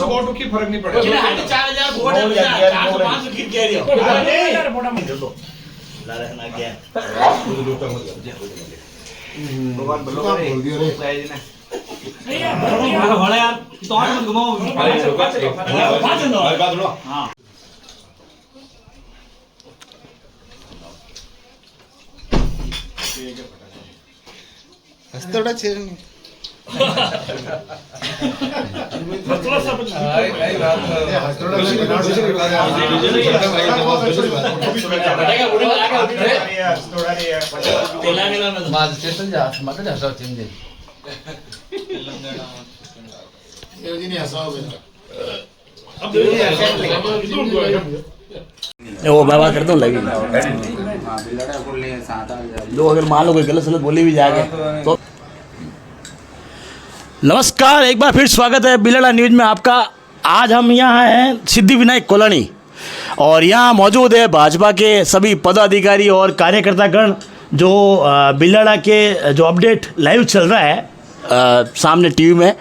वोटों की फर्क नहीं पड़ेगा। 4000 वोट है, 400-500 गिर कह रही हो। भगवान बोल दिया रे बड़ा यार तो और मत घुमाओ बात सुनो हां थोड़ा चेयर नहीं थोड़ा सा वो बाबा करता हूँ लगी लोग अगर मान लो कोई गलत सलत बोली भी जाएगा तो। नमस्कार, एक बार फिर स्वागत है बिलड़ा न्यूज में आपका। आज हम यहाँ हैं सिद्धिविनायक कॉलोनी और यहाँ मौजूद है भाजपा के सभी पदाधिकारी और कार्यकर्तागण जो बिलड़ा के जो अपडेट लाइव चल रहा है सामने टीवी में।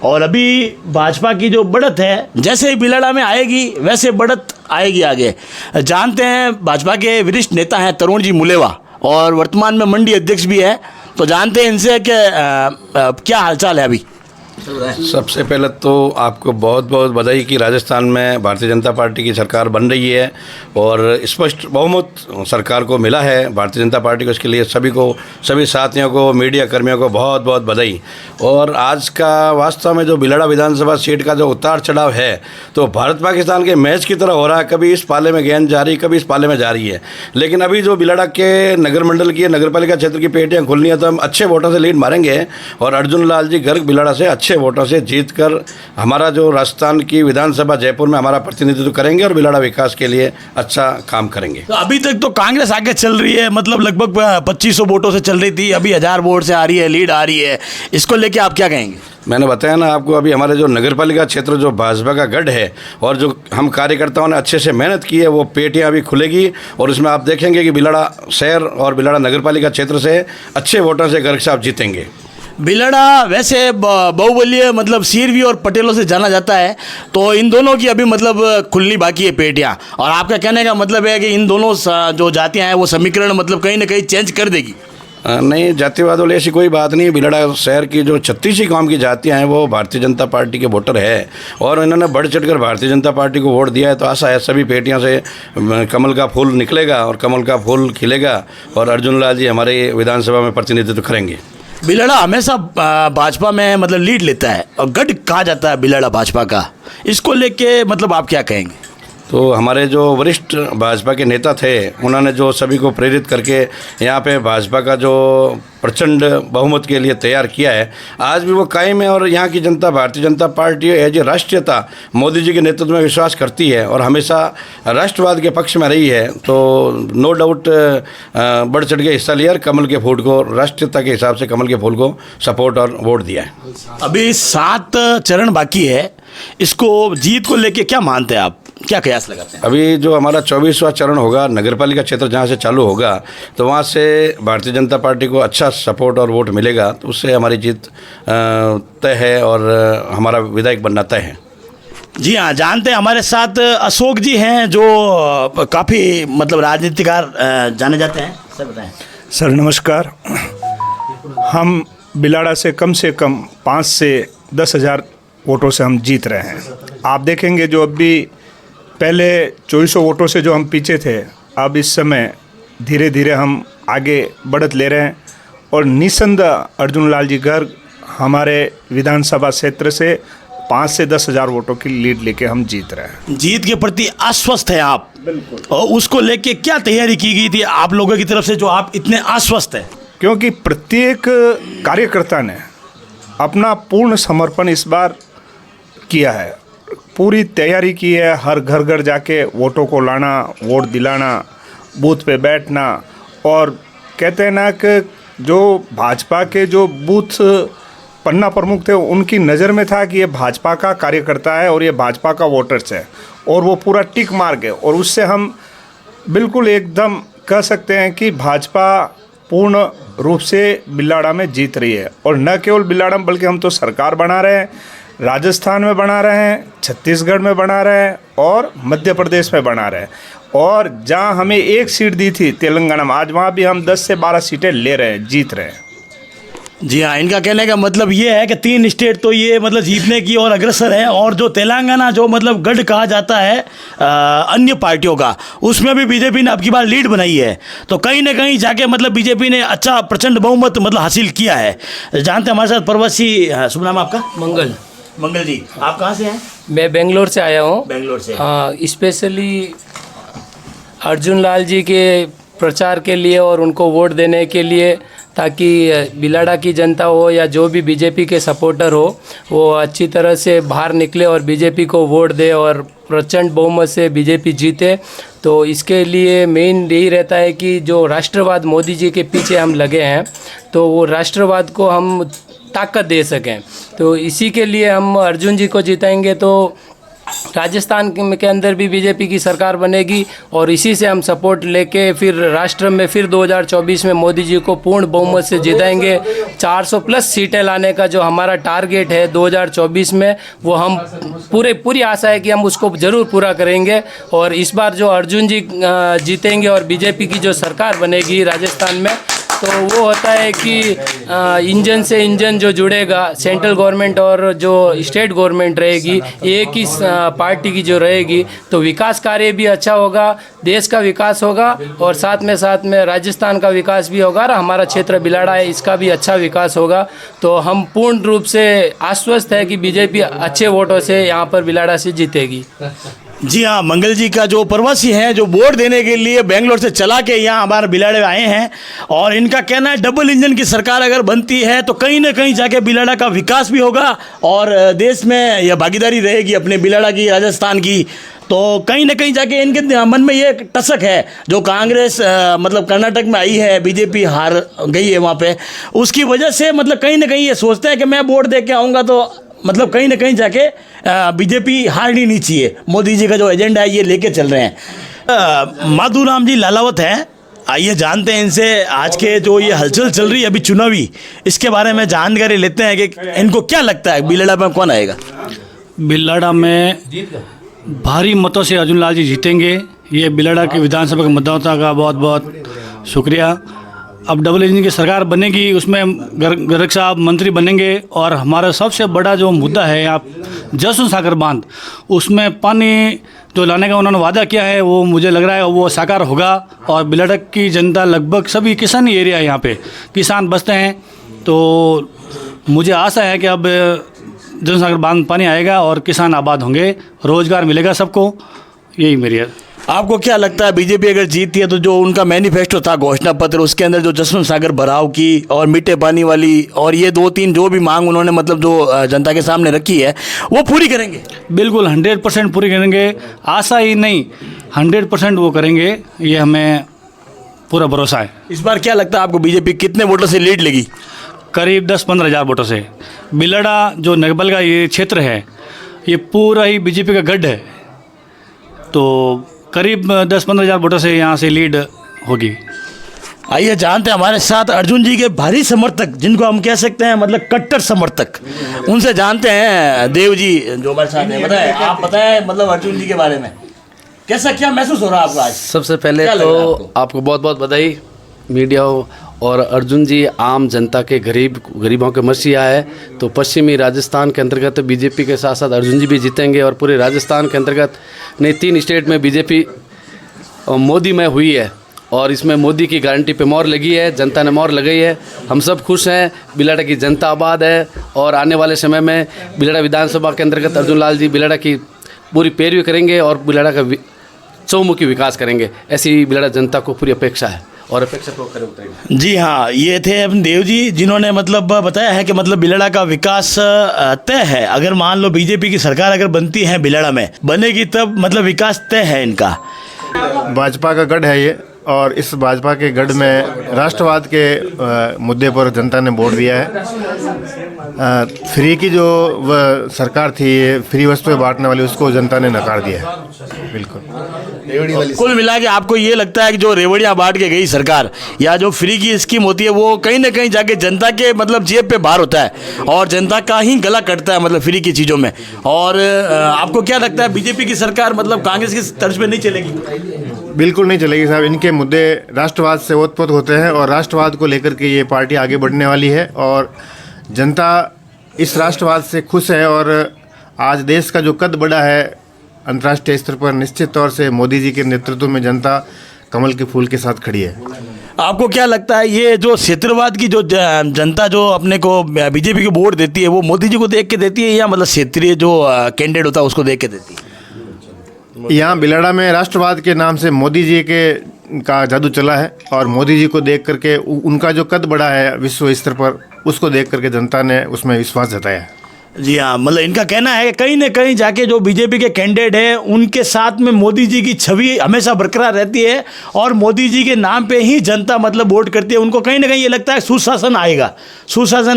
और अभी भाजपा की जो बढ़त है जैसे ही बिलड़ा में आएगी वैसे बढ़त आएगी आगे। जानते हैं भाजपा के वरिष्ठ नेता हैं तरुण जी मुलेवा और वर्तमान में मंडी अध्यक्ष भी है, तो जानते हैं इनसे कि क्या हालचाल है अभी। सबसे पहले तो आपको बहुत बहुत बधाई कि राजस्थान में भारतीय जनता पार्टी की सरकार बन रही है और स्पष्ट बहुमत सरकार को मिला है भारतीय जनता पार्टी को। इसके लिए सभी साथियों को, मीडिया कर्मियों को बहुत बहुत बधाई। और आज का वास्तव में जो बिलड़ा विधानसभा सीट का जो उतार चढ़ाव है तो भारत पाकिस्तान के मैच की तरह हो रहा है। कभी इस पाले में गेंद जा रही, कभी इस पाले में जा रही है। लेकिन अभी जो बिलड़ा के नगर मंडल की नगरपालिका क्षेत्र की पेटियाँ खुलनी है तो हम अच्छे वोटों से लीड मारेंगे और अर्जुन लाल जी गर्ग बिलड़ा से अच्छे वोटों से जीतकर हमारा जो राजस्थान की विधानसभा जयपुर में हमारा प्रतिनिधित्व करेंगे और बिलड़ा विकास के लिए अच्छा काम करेंगे। तो अभी तक तो कांग्रेस आगे चल रही है, मतलब लगभग 2500 वोटों से चल रही थी, अभी 1000 वोट से आ रही है, लीड आ रही है। इसको लेके आप क्या कहेंगे? मैंने बताया ना आपको, अभी हमारे जो नगरपालिका क्षेत्र जो भाजपा का गढ़ है और जो हम कार्यकर्ताओं ने अच्छे से मेहनत की है वो पेटियां अभी खुलेगी और उसमें आप देखेंगे कि बिलड़ा शहर और बिलड़ा नगरपालिका क्षेत्र से अच्छे वोटों से गर्ग साहब जीतेंगे। बिलड़ा वैसे बहुबलीय मतलब सीरवी और पटेलों से जाना जाता है, तो इन दोनों की अभी मतलब खुलनी बाकी है पेटियां। और आपका कहने का मतलब है कि इन दोनों जो जातियां हैं वो समीकरण मतलब कहीं ना कहीं चेंज कर देगी? नहीं, जातिवाद वाली ऐसी कोई बात नहीं। बिलड़ा शहर की जो 36 गांव की जातियां हैं वो भारतीय जनता पार्टी के वोटर है और इन्होंने बढ़ चढ़कर भारतीय जनता पार्टी को वोट दिया है। तो आशा है सभी पेटियों से कमल का फूल निकलेगा और कमल का फूल खिलेगा और अर्जुन लाल जी हमारे विधानसभा में प्रतिनिधित्व करेंगे। बिलड़ा हमेशा भाजपा में मतलब लीड लेता है और गढ़ कहा जाता है बिलड़ा भाजपा का, इसको लेके मतलब आप क्या कहेंगे? तो हमारे जो वरिष्ठ भाजपा के नेता थे उन्होंने जो सभी को प्रेरित करके यहाँ पे भाजपा का जो प्रचंड बहुमत के लिए तैयार किया है, आज भी वो कायम है। और यहाँ की जनता Bharatiya Janata party as a राष्ट्रीयता मोदी जी के नेतृत्व में विश्वास करती है और हमेशा राष्ट्रवाद के पक्ष में रही है। तो नो डाउट बढ़ चढ़ के हिस्सा लिया और कमल के फूल को, राष्ट्रीयता के हिसाब से कमल के फूल को सपोर्ट और वोट दिया है। अभी 7 चरण बाकी है, इसको जीत को लेके क्या मानते हैं आप, क्या कयास लगाते हैं? अभी जो हमारा 24वां चरण होगा नगरपालिका क्षेत्र जहाँ से चालू होगा तो वहाँ से भारतीय जनता पार्टी को अच्छा सपोर्ट और वोट मिलेगा, तो उससे हमारी जीत तय है और हमारा विधायक बनना तय है। जी हाँ, जानते हैं हमारे साथ अशोक जी हैं जो काफ़ी मतलब राजनीतिकार जाने जाते हैं। सर बताएं। सर नमस्कार। हम बिलाड़ा से कम 5 से 10,000 वोटों से हम जीत रहे हैं। आप देखेंगे जो अभी पहले 2400 वोटों से जो हम पीछे थे, अब इस समय धीरे धीरे हम आगे बढ़त ले रहे हैं और निसंदेह अर्जुन लाल जी गर्ग हमारे विधानसभा क्षेत्र से 5 से 10,000 वोटों की लीड लेके हम जीत रहे हैं। जीत के प्रति आश्वस्त हैं आप? बिल्कुल। और उसको लेके क्या तैयारी की गई थी आप लोगों की तरफ से जो आप इतने आश्वस्त हैं? क्योंकि प्रत्येक कार्यकर्ता ने अपना पूर्ण समर्पण इस बार किया है, पूरी तैयारी की है। हर घर घर जाके वोटों को लाना, वोट दिलाना, बूथ पे बैठना और कहते हैं ना कि जो भाजपा के जो बूथ पन्ना प्रमुख थे उनकी नज़र में था कि ये भाजपा का कार्यकर्ता है और ये भाजपा का वोटर्स है, और वो पूरा टिक मार गए, और उससे हम बिल्कुल एकदम कह सकते हैं कि भाजपा पूर्ण रूप से बिलाड़ा में जीत रही है। और न केवल बिलाड़ा में बल्कि हम तो सरकार बना रहे हैं, राजस्थान में बना रहे हैं, छत्तीसगढ़ में बना रहे हैं और मध्य प्रदेश में बना रहे हैं। और जहां हमें एक सीट दी थी तेलंगाना में, आज वहां भी हम 10 से 12 सीटें ले रहे हैं, जीत रहे हैं। जी हाँ, इनका कहने का मतलब ये है कि 3 स्टेट तो ये मतलब जीतने की और अग्रसर है, और जो तेलंगाना जो मतलब गढ़ कहा जाता है अन्य पार्टियों का, उसमें भी बीजेपी ने अब की बार लीड बनाई है। तो कहीं ना कहीं जाके मतलब बीजेपी ने अच्छा प्रचंड बहुमत मतलब हासिल किया है। जानते हैं हमारे साथ प्रवासी, शुभ नाम आपका? मंगल जी, आप कहाँ से हैं? मैं बेंगलोर से आया हूँ। बेंगलोर से? हाँ, स्पेशली अर्जुन लाल जी के प्रचार के लिए और उनको वोट देने के लिए, ताकि बिलाड़ा की जनता हो या जो भी बीजेपी के सपोर्टर हो वो अच्छी तरह से बाहर निकले और बीजेपी को वोट दे और प्रचंड बहुमत से बीजेपी जीते। तो इसके लिए मेन यही रहता है कि जो राष्ट्रवाद मोदी जी के पीछे हम लगे हैं, तो वो राष्ट्रवाद को हम ताकत दे सकें। तो इसी के लिए हम अर्जुन जी को जिताएंगे, तो राजस्थान के अंदर भी बीजेपी की सरकार बनेगी और इसी से हम सपोर्ट लेके फिर राष्ट्र में फिर 2024 में मोदी जी को पूर्ण बहुमत से जिताएंगे। 400 प्लस सीटें लाने का जो हमारा टारगेट है 2024 में, वो हम पूरी आशा है कि हम उसको ज़रूर पूरा करेंगे। और इस बार जो अर्जुन जी जीतेंगे और बीजेपी की जो सरकार बनेगी राजस्थान में, तो वो होता है कि इंजन से इंजन जो जुड़ेगा, सेंट्रल गवर्नमेंट और जो स्टेट गवर्नमेंट रहेगी एक ही पार्टी की जो रहेगी, तो विकास कार्य भी अच्छा होगा, देश का विकास होगा और साथ में राजस्थान का विकास भी होगा और हमारा क्षेत्र बिलाड़ा है इसका भी अच्छा विकास होगा। तो हम पूर्ण रूप से आश्वस्त है कि बीजेपी अच्छे वोटों से यहाँ पर बिलाड़ा से जीतेगी। जी हाँ, मंगल जी का जो प्रवासी हैं जो वोट देने के लिए बेंगलोर से चला के यहाँ हमारे बिलाड़े आए हैं, और इनका कहना है डबल इंजन की सरकार अगर बनती है तो कहीं ना कहीं जाके बिलाड़ा का विकास भी होगा और देश में यह भागीदारी रहेगी अपने बिलाड़ा की, राजस्थान की। तो कहीं ना कहीं जाके इनके मन में ये टसक है, जो कांग्रेस मतलब कर्नाटक में आई है, बीजेपी हार गई है वहाँ पे, उसकी वजह से मतलब कहीं ना कहीं ये सोचते हैं कि मैं वोट दे के आऊँगा तो मतलब कहीं ना कहीं जाके बीजेपी हारनी नहीं चाहिए। मोदी जी का जो एजेंडा है ये लेके चल रहे हैं। माधुराम जी लालावत हैं, आइए जानते हैं इनसे आज के जो ये हलचल चल रही है अभी चुनावी, इसके बारे में जानकारी लेते हैं कि इनको क्या लगता है बिलाड़ा में कौन आएगा। बिलाड़ा में भारी मतों से अर्जुन लाल जी जीतेंगे। ये बिलाड़ा के विधानसभा के मतदाता का बहुत बहुत शुक्रिया। अब डबल इंजन की सरकार बनेगी, उसमें गर्ग साहब मंत्री बनेंगे और हमारा सबसे बड़ा जो मुद्दा है आप जसवंत सागर बांध, उसमें पानी जो लाने का उन्होंने वादा किया है वो मुझे लग रहा है वो साकार होगा। और बिलाड़ा की जनता लगभग सभी किसानी एरिया यहाँ पे किसान बसते हैं, तो मुझे आशा है कि अब जसवंत सागर बांध पानी आएगा और किसान आबाद होंगे, रोजगार मिलेगा सबको। यही मेरी है। आपको क्या लगता है बीजेपी अगर जीतती है तो जो उनका मैनिफेस्टो था घोषणा पत्र, उसके अंदर जो जसवंत सागर भराव की और मीठे पानी वाली और ये 2-3 जो भी मांग उन्होंने मतलब जो जनता के सामने रखी है वो पूरी करेंगे? बिल्कुल 100% पूरी करेंगे। आशा ही नहीं 100% वो करेंगे, ये हमें पूरा भरोसा है। इस बार क्या लगता है आपको बीजेपी कितने वोटों से लीड लेगी? करीब 10-15 हज़ार वोटों से। बिलाड़ा जो नगबल का ये क्षेत्र है ये पूरा ही बीजेपी का गढ़ है, तो करीब 10-15 हज़ार वोटों से यहाँ से लीड होगी। आइए जानते हैं हमारे साथ अर्जुन जी के भारी समर्थक, जिनको हम कह सकते हैं मतलब कट्टर समर्थक, उनसे जानते हैं। देव जी जो हमारे साथ हैं, बताएं आप, बताएं मतलब अर्जुन जी के बारे में कैसा क्या महसूस हो रहा है आपको आज? सबसे पहले तो आपको बहुत बहुत बधाई मीडिया और अर्जुन जी आम जनता के गरीबों के मसीहा है। तो पश्चिमी राजस्थान के अंतर्गत बीजेपी के साथ साथ अर्जुन जी भी जीतेंगे और पूरे राजस्थान के अंतर्गत नई 3 स्टेट में बीजेपी मोदी में हुई है और इसमें मोदी की गारंटी पे मोहर लगी है, जनता ने मोहर लगाई है। हम सब खुश हैं, बिलाड़ा की जनता आबाद है और आने वाले समय में बिलाड़ा विधानसभा के अंतर्गत अर्जुन लाल जी बिलाड़ा की पूरी पैरवी करेंगे और बिलाड़ा का चौमुखी विकास करेंगे, ऐसी बिलाड़ा जनता को पूरी अपेक्षा है और अपेक्षा को करें उतरेंगे। जी हाँ, ये थे अपने देव जी जिन्होंने मतलब बताया है कि मतलब बिलाड़ा का विकास तय है। अगर मान लो बीजेपी की सरकार अगर बनती है, बिलाड़ा में बनेगी, तब मतलब विकास तय है इनका। भाजपा का गढ़ है ये, और इस भाजपा के गढ़ में राष्ट्रवाद के मुद्दे पर जनता ने वोट दिया है। फ्री की जो सरकार थी, फ्री वस्तुएं बांटने वाली, उसको जनता ने नकार दिया है। बिल्कुल। कुल मिला के आपको ये लगता है कि जो रेवड़ियाँ बांट के गई सरकार या जो फ्री की स्कीम होती है वो कहीं ना कहीं जाके जनता के मतलब जेब पे भार होता है और जनता का ही गला कटता है मतलब फ्री की चीज़ों में। और आपको क्या लगता है बीजेपी की सरकार मतलब कांग्रेस की तर्ज पे नहीं चलेगी? बिल्कुल नहीं चलेगी साहब। इनके मुद्दे राष्ट्रवाद से ओतप्रोत होते हैं और राष्ट्रवाद को लेकर के ये पार्टी आगे बढ़ने वाली है और जनता इस राष्ट्रवाद से खुश है। और आज देश का जो कद बढ़ा है अंतर्राष्ट्रीय स्तर पर, निश्चित तौर से मोदी जी के नेतृत्व में जनता कमल के फूल के साथ खड़ी है। आपको क्या लगता है ये जो क्षेत्रवाद की जो जनता जो अपने को बीजेपी को वोट देती है वो मोदी जी को देख के देती है या मतलब क्षेत्रीय जो कैंडिडेट होता है उसको देख के देती है? यहाँ बिलाड़ा में राष्ट्रवाद के नाम से मोदी जी का जादू चला है और मोदी जी को देख करके उनका जो कद बढ़ा है विश्व स्तर पर, उसको देख करके जनता ने उसमें विश्वास जताया है। जी हाँ, मतलब इनका कहना है कि कहीं ना कहीं जाके जो बीजेपी के कैंडिडेट हैं उनके साथ में मोदी जी की छवि हमेशा बरकरार रहती है और मोदी जी के नाम पे ही जनता मतलब वोट करती है। उनको कहीं ना कहीं ये लगता है सुशासन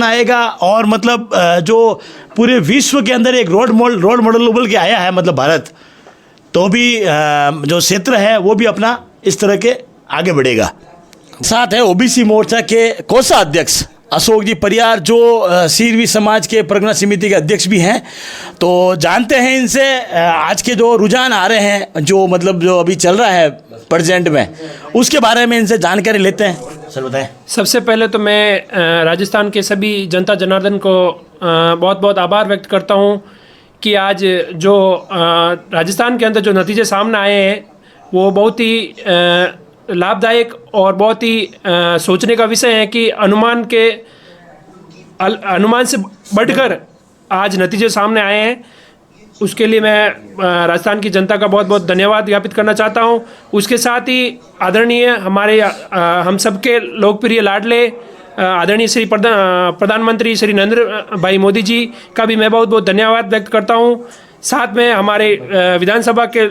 आएगा और मतलब जो पूरे विश्व के अंदर एक रोल मॉडल उबल के आया है मतलब भारत, तो भी जो क्षेत्र है वो भी अपना इस तरह के आगे बढ़ेगा। साथ है ओबीसी मोर्चा के कोषाध्यक्ष अशोक जी परियार जो सीरवी समाज के परगना समिति के अध्यक्ष भी हैं। तो जानते हैं इनसे आज के जो रुझान आ रहे हैं जो मतलब जो अभी चल रहा है प्रेजेंट में, उसके बारे में इनसे जानकारी लेते हैं। सर बताएं। सबसे पहले तो मैं राजस्थान के सभी जनता जनार्दन को बहुत बहुत आभार व्यक्त करता हूं कि आज जो राजस्थान के अंदर जो नतीजे सामने आए हैं वो बहुत ही लाभदायक और बहुत ही सोचने का विषय है कि अनुमान से बढ़कर आज नतीजे सामने आए हैं। उसके लिए मैं राजस्थान की जनता का बहुत बहुत धन्यवाद ज्ञापित करना चाहता हूं। उसके साथ ही आदरणीय हमारे हम सबके लोकप्रिय लाडले आदरणीय श्री प्रधानमंत्री श्री नरेंद्र भाई मोदी जी का भी मैं बहुत बहुत धन्यवाद व्यक्त करता हूं। साथ में हमारे विधानसभा के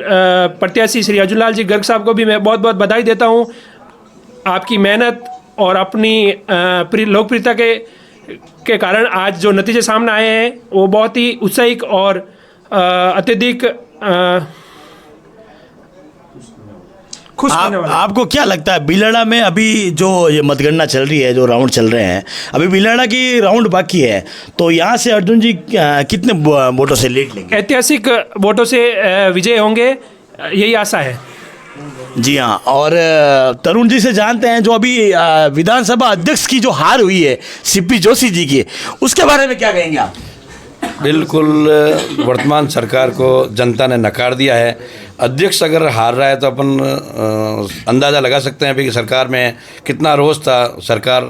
प्रत्याशी श्री अर्जुन लाल जी गर्ग साहब को भी मैं बहुत बहुत बधाई देता हूं। आपकी मेहनत और अपनी लोकप्रियता के कारण आज जो नतीजे सामने आए हैं वो बहुत ही उत्साहिक और अत्यधिक खुश होने वाला। आपको क्या लगता है बिलाड़ा में अभी जो ये मतगणना चल रही है, जो राउंड चल रहे हैं, अभी बिलाड़ा की राउंड बाकी है, तो यहाँ से अर्जुन जी कितने वोटों से लीड लेंगे? ऐतिहासिक वोटों से विजय होंगे, यही आशा है। जी हाँ, और तरुण जी से जानते हैं जो अभी विधानसभा अध्यक्ष की जो हार हुई है सीपी जोशी जी की, उसके बारे में क्या कहेंगे आप? बिल्कुल, वर्तमान सरकार को जनता ने नकार दिया है। अध्यक्ष अगर हार रहा है तो अपन अंदाज़ा लगा सकते हैं कि सरकार में कितना रोष था। सरकार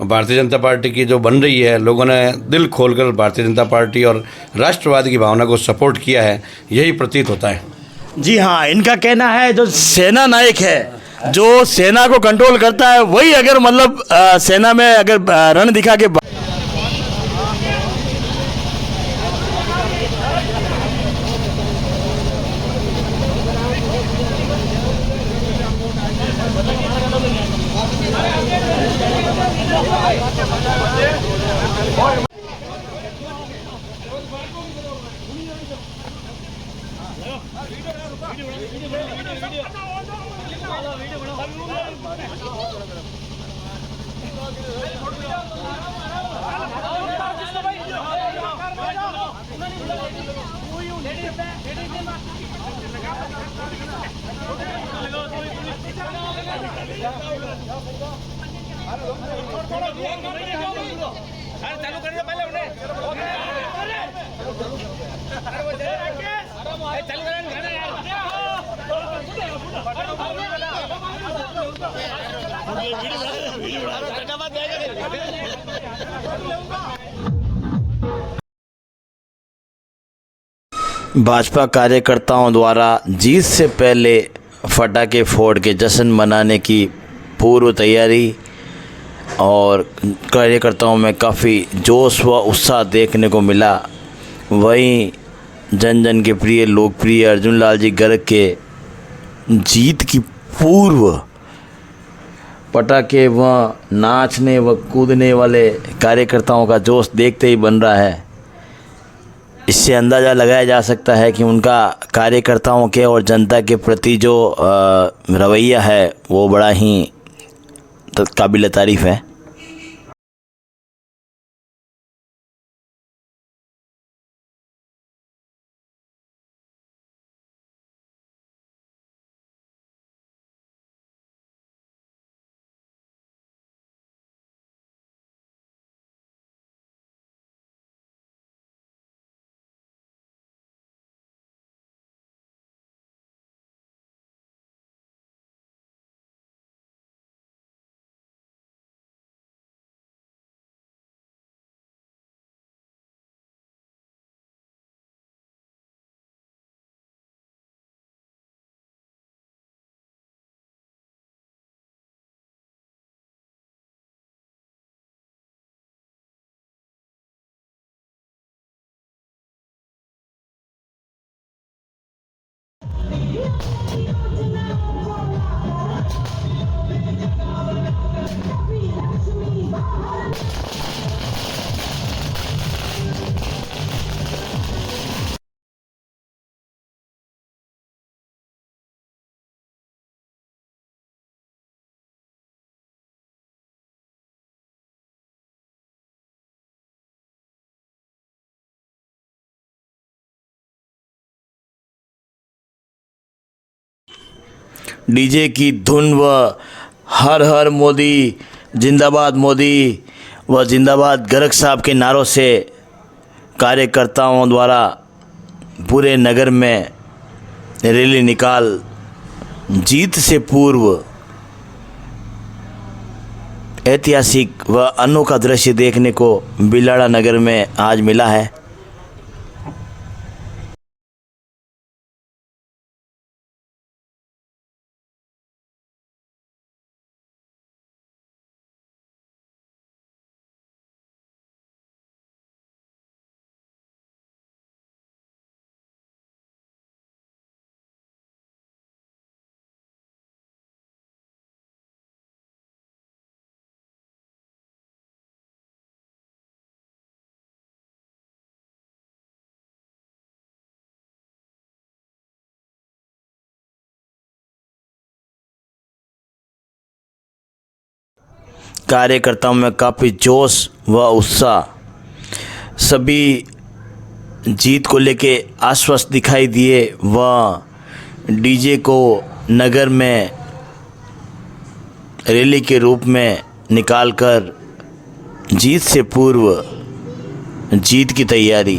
भारतीय जनता पार्टी की जो बन रही है, लोगों ने दिल खोलकर भारतीय जनता पार्टी और राष्ट्रवाद की भावना को सपोर्ट किया है, यही प्रतीत होता है। जी हाँ, इनका कहना है जो सेना नायक है, जो सेना को कंट्रोल करता है, वही अगर मतलब सेना में अगर रण दिखा के भाजपा कार्यकर्ताओं द्वारा जीत से पहले पटाखे फोड़ के जश्न मनाने की पूर्व तैयारी और कार्यकर्ताओं में काफ़ी जोश व उत्साह देखने को मिला। वहीं जन जन के प्रिय लोकप्रिय अर्जुन लाल जी गर्ग के जीत की पूर्व पटाखे व नाचने व कूदने वाले कार्यकर्ताओं का जोश देखते ही बन रहा है। इससे अंदाज़ा लगाया जा सकता है कि उनका कार्यकर्ताओं के और जनता के प्रति जो रवैया है वो बड़ा ही काबिल तारीफ़ है। डीजे की धुन व हर हर मोदी, जिंदाबाद मोदी व जिंदाबाद गर्ग साहब के नारों से कार्यकर्ताओं द्वारा पूरे नगर में रैली निकाल जीत से पूर्व ऐतिहासिक व अनोखा दृश्य देखने को बिलाड़ा नगर में आज मिला है। कार्यकर्ताओं में काफ़ी जोश व उत्साह, सभी जीत को लेके आश्वस्त दिखाई दिए व डीजे को नगर में रैली के रूप में निकालकर जीत से पूर्व जीत की तैयारी